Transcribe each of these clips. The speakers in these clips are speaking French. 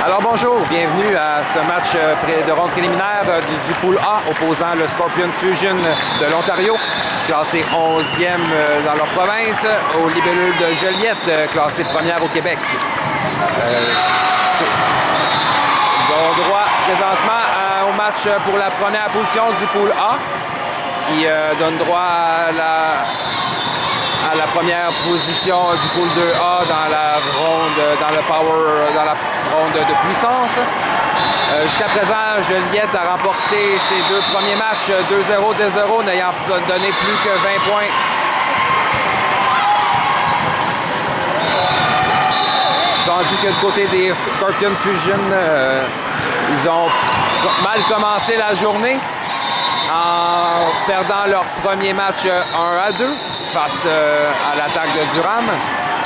Alors bonjour, bienvenue à ce match de ronde préliminaire du pool A opposant le Scorpion Fusion de l'Ontario, classé 11e dans leur province, aux Libellules de Joliette, classé première au Québec. Ils ont droit présentement au match pour la première position du pool A, qui donne droit à la première position du pool 2A dans la ronde, dans la ronde de puissance. Jusqu'à présent, Joliette a remporté ses deux premiers matchs 2-0, 2-0, n'ayant donné plus que 20 points. Tandis que du côté des Scorpion Fusion, ils ont mal commencé la journée en perdant leur premier match 1-2 face à l'attaque de Durham.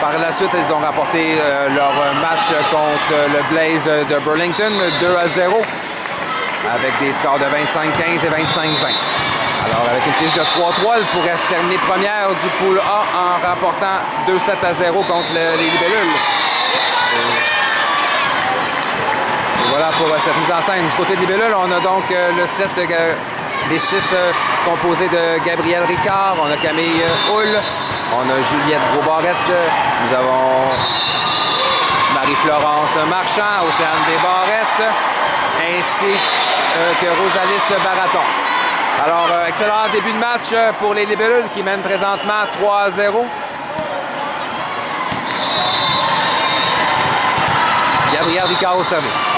Par la suite, ils ont remporté leur match contre le Blaze de Burlington 2-0 avec des scores de 25-15 et 25-20. Alors, avec une fiche de 3-3, ils pourraient terminer première du pool A en remportant 2-7-0 contre les Libellules. Et voilà pour cette mise en scène. Du côté des Libellules, on a donc le set des 6 composés de Gabriel Ricard, on a Camille Hull, on a Juliette Gros-Barrette, nous avons Marie-Florence Marchand, Océane Desbarrettes, ainsi que Rosalis Baraton. Alors, excellent début de match pour les Libellules qui mènent présentement 3-0. Gabriel Ricard au service.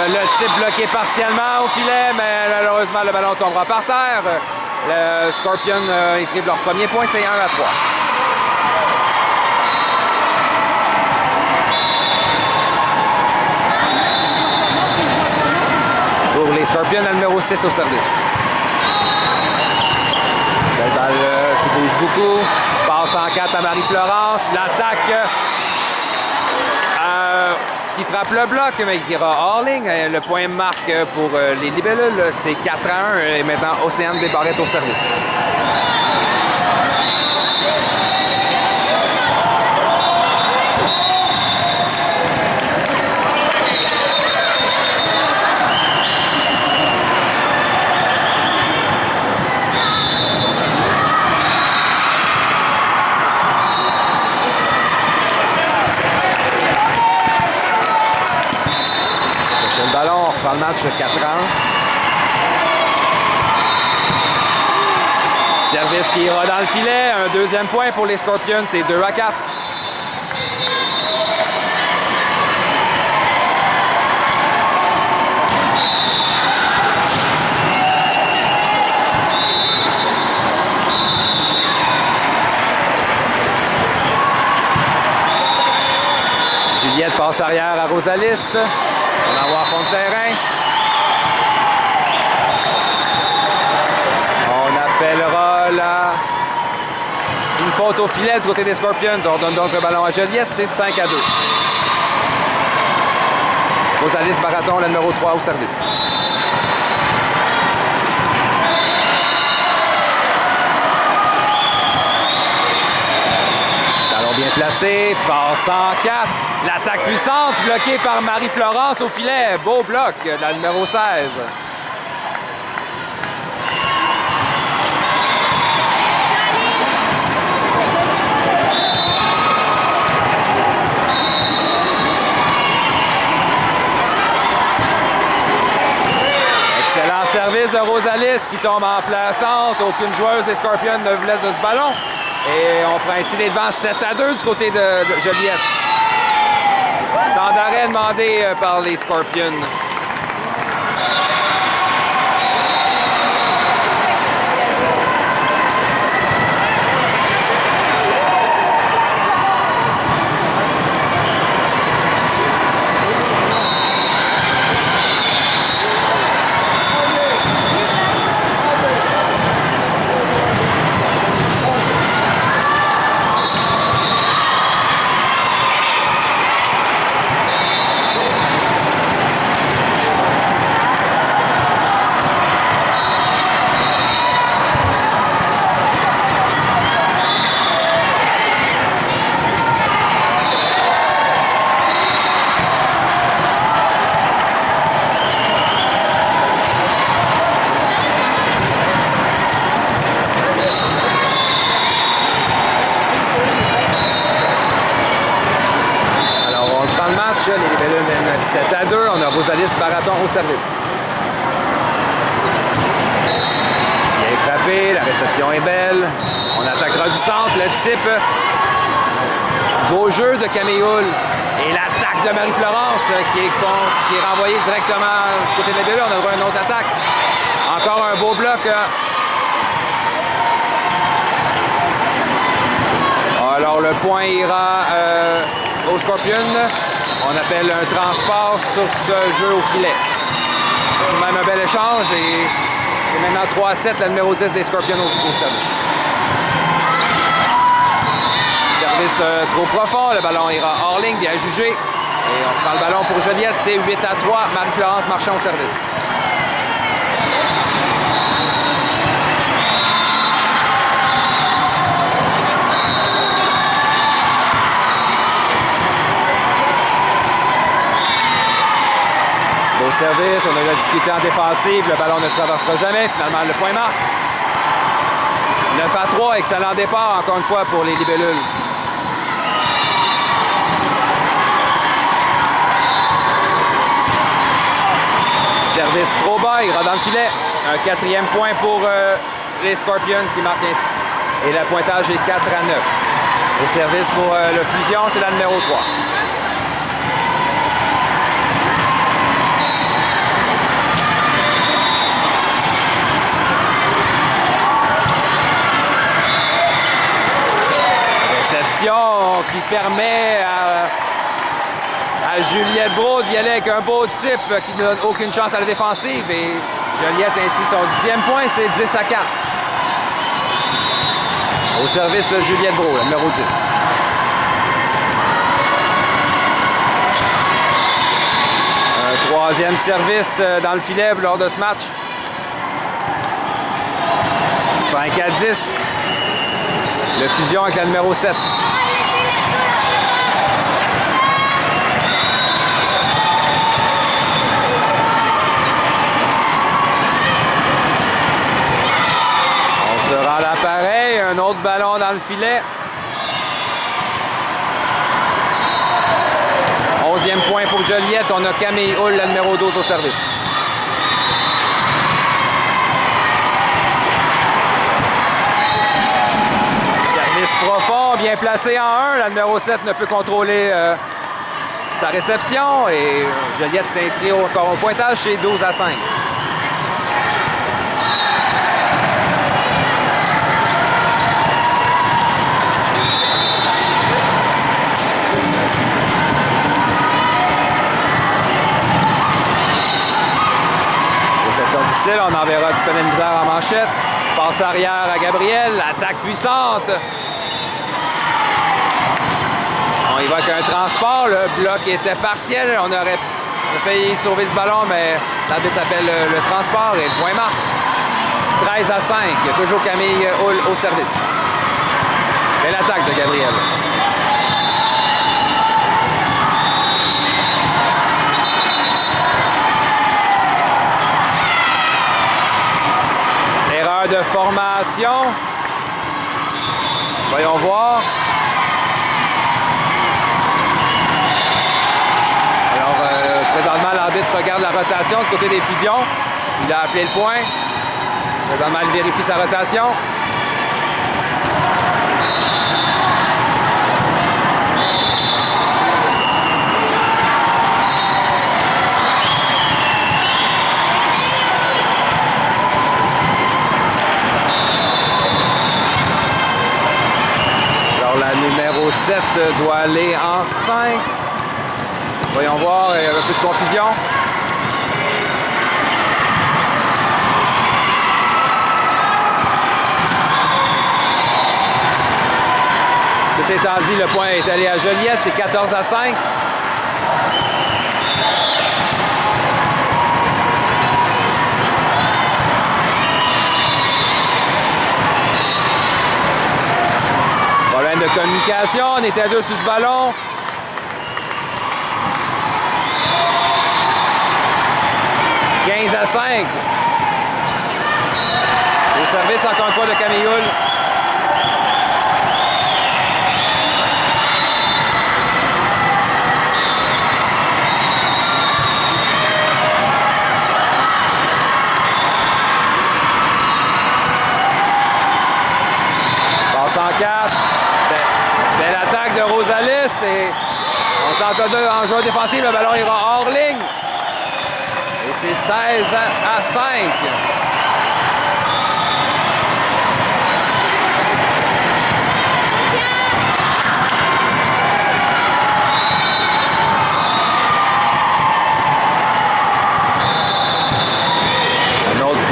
Le type bloqué partiellement au filet, mais malheureusement, le ballon tombera par terre. Le Scorpion inscrivent leur premier point, c'est 1-3. Pour les Scorpions, le numéro 6 au service. Belle balle qui bouge beaucoup. Passe en 4 à Marie-Florence. L'attaque qui frappe le bloc, mais qui ira hors ligne. Le point marque pour les Libellules, c'est 4-1. Et maintenant, Océane Desbarrettes au service. Le ballon, on reprend le match de 4-1. Service qui ira dans le filet. Un deuxième point pour les Scorpions, c'est 2-4. Juliette passe arrière à Rosalis. On va avoir fond de terrain. On appellera une faute au filet du côté des Scorpions. On donne donc le ballon à Joliette. C'est 5-2. Rosalis Baraton, le numéro 3 au service. Ballon bien placé. Passe en 4. L'attaque puissante, bloquée par Marie-Florence au filet. Beau bloc, la numéro 16. Excellent service de Rosalis qui tombe en plaçante. Aucune joueuse des Scorpions ne voulait de ce ballon. Et on prend ainsi les devants 7-2 du côté de Joliette. Temps d'arrêt demandé par les Scorpions. Marathon au service. Bien frappé, la réception est belle. On attaquera du centre, le type. Beau jeu de Camille Hull. Et l'attaque de Marie-Florence qui est renvoyée directement du côté de la BLE. On a droit à une autre attaque. Encore un beau bloc. Alors le point ira au Scorpion. On appelle un transport sur ce jeu au filet. Même un bel échange et c'est maintenant 3-7, la numéro 10 des Scorpions au service. Service trop profond, le ballon ira hors ligne, bien jugé. Et on prend le ballon pour Joliette, c'est 8-3, Marie-Florence Marchand au service. Beau service, on a eu la difficulté en défensive, le ballon ne traversera jamais, finalement le point marque. 9-3, excellent départ encore une fois pour les libellules. Service trop bas, il ira dans le filet. Un 4e point pour les Scorpions qui marquent ainsi. Et le pointage est 4-9. Au service pour le Fusion, c'est la numéro 3. Réception qui permet à Juliette Brault d'y aller avec un beau type qui ne donne aucune chance à la défensive. Et Juliette ainsi son 10e point, c'est 10-4. Au service Juliette Brault, le numéro 10. Un 3e service dans le filet lors de ce match. 5-10. Le Fusion avec la numéro 7. On se rend l'appareil. Un autre ballon dans le filet. 11e point pour Joliette. On a Camille Hull, la numéro 12 au service. Profond, bien placé en 1. La numéro 7 ne peut contrôler sa réception et Joliette s'inscrit encore au pointage, c'est 12-5. Réception difficile, on enverra du peine de misère en manchette. Passe arrière à Gabriel, attaque puissante. On y va avec un transport, le bloc était partiel, on aurait failli sauver ce ballon, mais l'arbitre appelle le transport et le point marque. 13-5, il y a toujours Camille Hull au service. Belle attaque de Gabriel. Erreur de formation. Voyons voir. Présentement, l'arbitre regarde la rotation du côté des Fusions. Il a appelé le point. Présentement, il vérifie sa rotation. Alors, la numéro 7 doit aller en 5. Voyons voir, il y a un peu de confusion. Ceci étant dit, le point est allé à Joliette, c'est 14-5. Problème de communication, on était à 2 sur ce ballon. À 5. Au service encore une fois de Camille Hull. Passe en 4. Belle attaque de Rosales. Et on tente en joueur défensif. Le ballon ira hors ligne. Et c'est 16-5.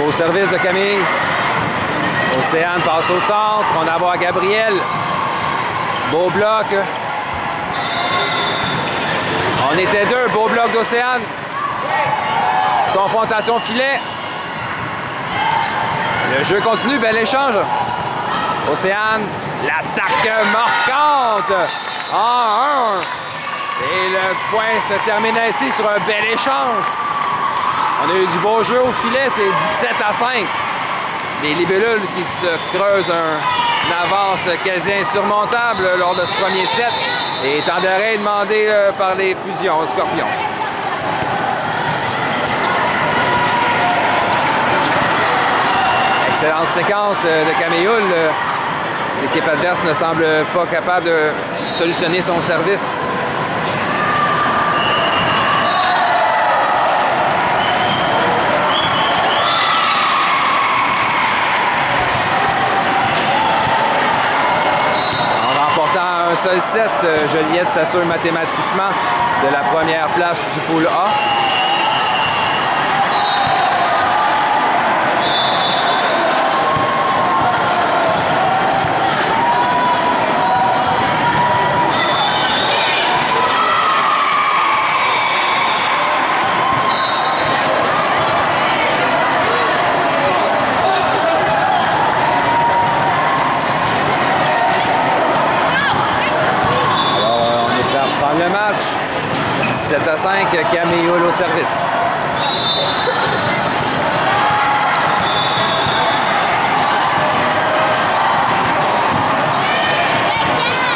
Au service de Camille. Océane passe au centre. On a à voir Gabriel. Beau bloc. On était deux. Beau bloc d'Océane. Confrontation filet. Le jeu continue. Bel échange. Océane. L'attaque marquante. En 1. Et le point se termine ainsi sur un bel échange. On a eu du beau jeu au filet, c'est 17-5. Les libellules qui se creusent une avance quasi insurmontable lors de ce premier set. Et temps d'arrêt demandé par les fusions Scorpions. Excellente séquence de Caméoul. L'équipe adverse ne semble pas capable de solutionner son service. Un seul set, Joliette s'assure mathématiquement de la première place du pool A. Le match, 17-5, Caméoul au service.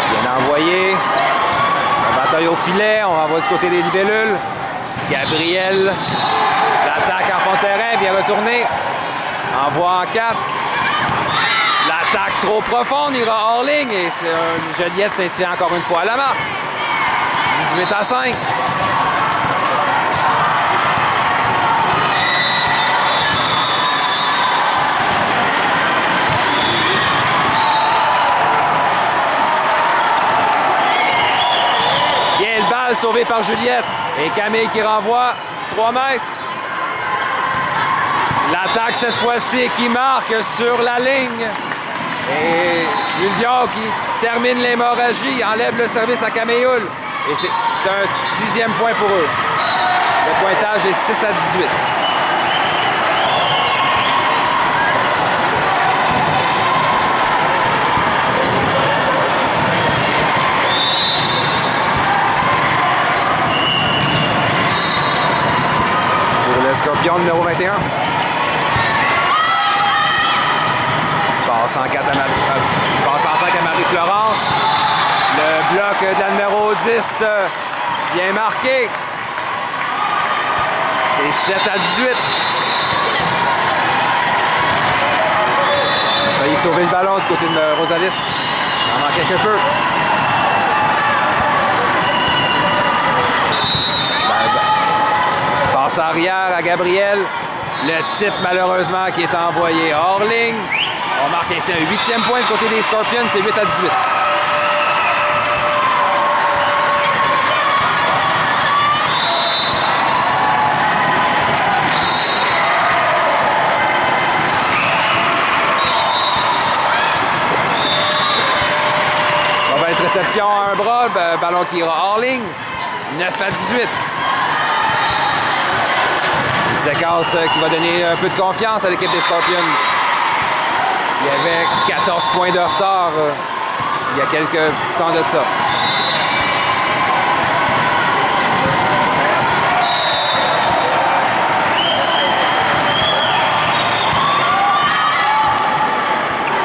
Bien envoyé. La bataille au filet, on renvoie du côté des libellules. Gabriel, l'attaque en fond de terrain, bien retourné. Envoie en 4. L'attaque trop profonde, ira hors ligne et Joliette s'inscrit encore une fois à la marque. 18-5. Bien, le balle sauvée par Juliette. Et Camille qui renvoie du 3 mètres. L'attaque cette fois-ci qui marque sur la ligne. Et Fusion qui termine l'hémorragie, enlève le service à Caméoul. Et c'est un 6e point pour eux. Le pointage est 6-18. Pour le Scorpion numéro 21. Passe en 4 passe en 5 à Marie-Florence. Le bloc de la numéro 10 bien marqué. C'est 7-18. On a failli sauver le ballon du côté de Rosales. Il en manquait que peu. Passe arrière à Gabriel. Le type, malheureusement, qui est envoyé hors ligne. On marque ainsi un 8e point du côté des Scorpions. C'est 8-18. Mauvaise réception à un bras. Ballon qui ira hors ligne. 9-18. Une séquence qui va donner un peu de confiance à l'équipe des Scorpions. Il y avait 14 points de retard il y a quelques temps de ça.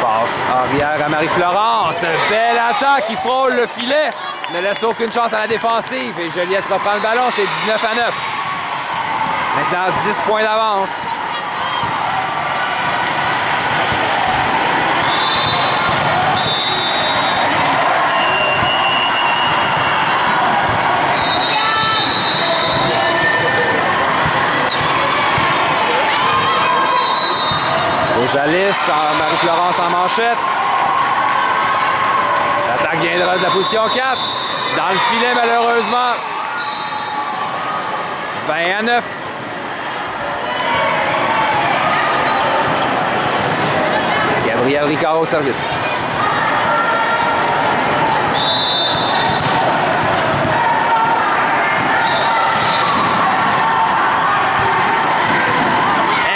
Passe arrière à Marie-Florence. Belle attaque qui frôle le filet. Ne laisse aucune chance à la défensive. Et Joliette reprend le ballon. C'est 19-9. Maintenant, 10 points d'avance. service. Marie-Florence en manchette. L'attaque viendra de la position 4. Dans le filet, malheureusement. 20-9. Gabriel Ricard au service.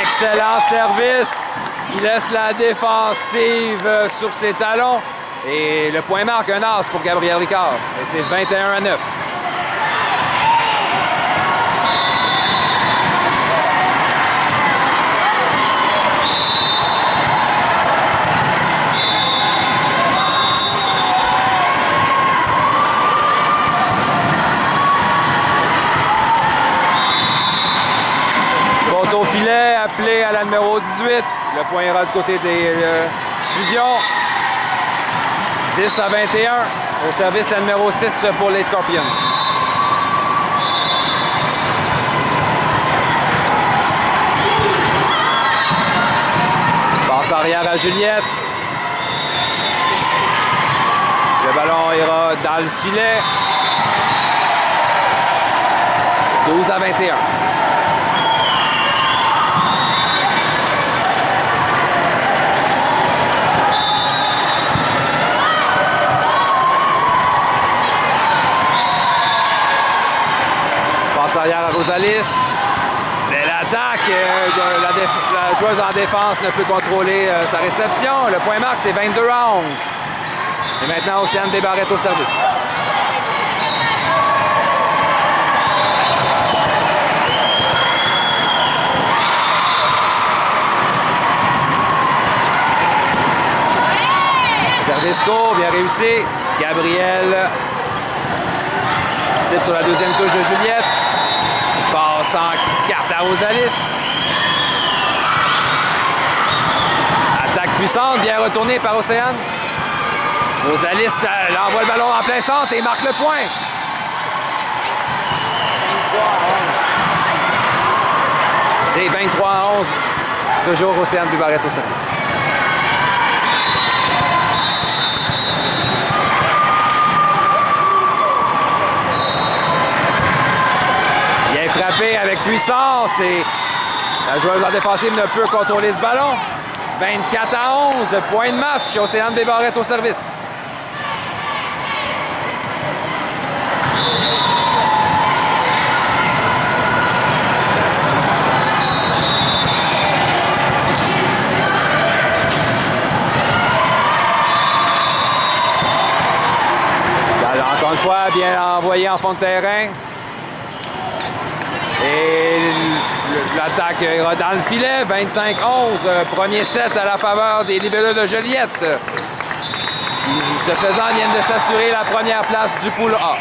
Excellent service. Il laisse la défensive sur ses talons. Et le point marque un as pour Gabriel Ricard. Et c'est 21-9. Faute au filet, appelé à la numéro 18. Le point ira du côté des Fusions. 10-21. Au service, la numéro 6 pour les Scorpions. Passe arrière à Juliette. Le ballon ira dans le filet. 12-21. Arrière à Rosalis. Mais l'attaque, la joueuse en défense ne peut contrôler sa réception. Le point marque, c'est 22-11. Et maintenant, Océane Desbarrettes au service. Service court, bien réussi. Gabriel tire sur la deuxième touche de Juliette. Passe en carte à Rosalis. Attaque puissante, bien retournée par Océane. Rosalis envoie le ballon en plein centre et marque le point. C'est 23-11. Toujours Océane Desbarrettes au service. Frappé avec puissance et la joueuse en défensive ne peut contrôler ce ballon. 24-11, point de match. Océane Desbarrettes au service. Encore une fois, bien envoyé en fond de terrain. Et l'attaque ira dans le filet, 25-11. Premier set à la faveur des libelleux de Joliette. Ce faisant, viennent de s'assurer la première place du pool A.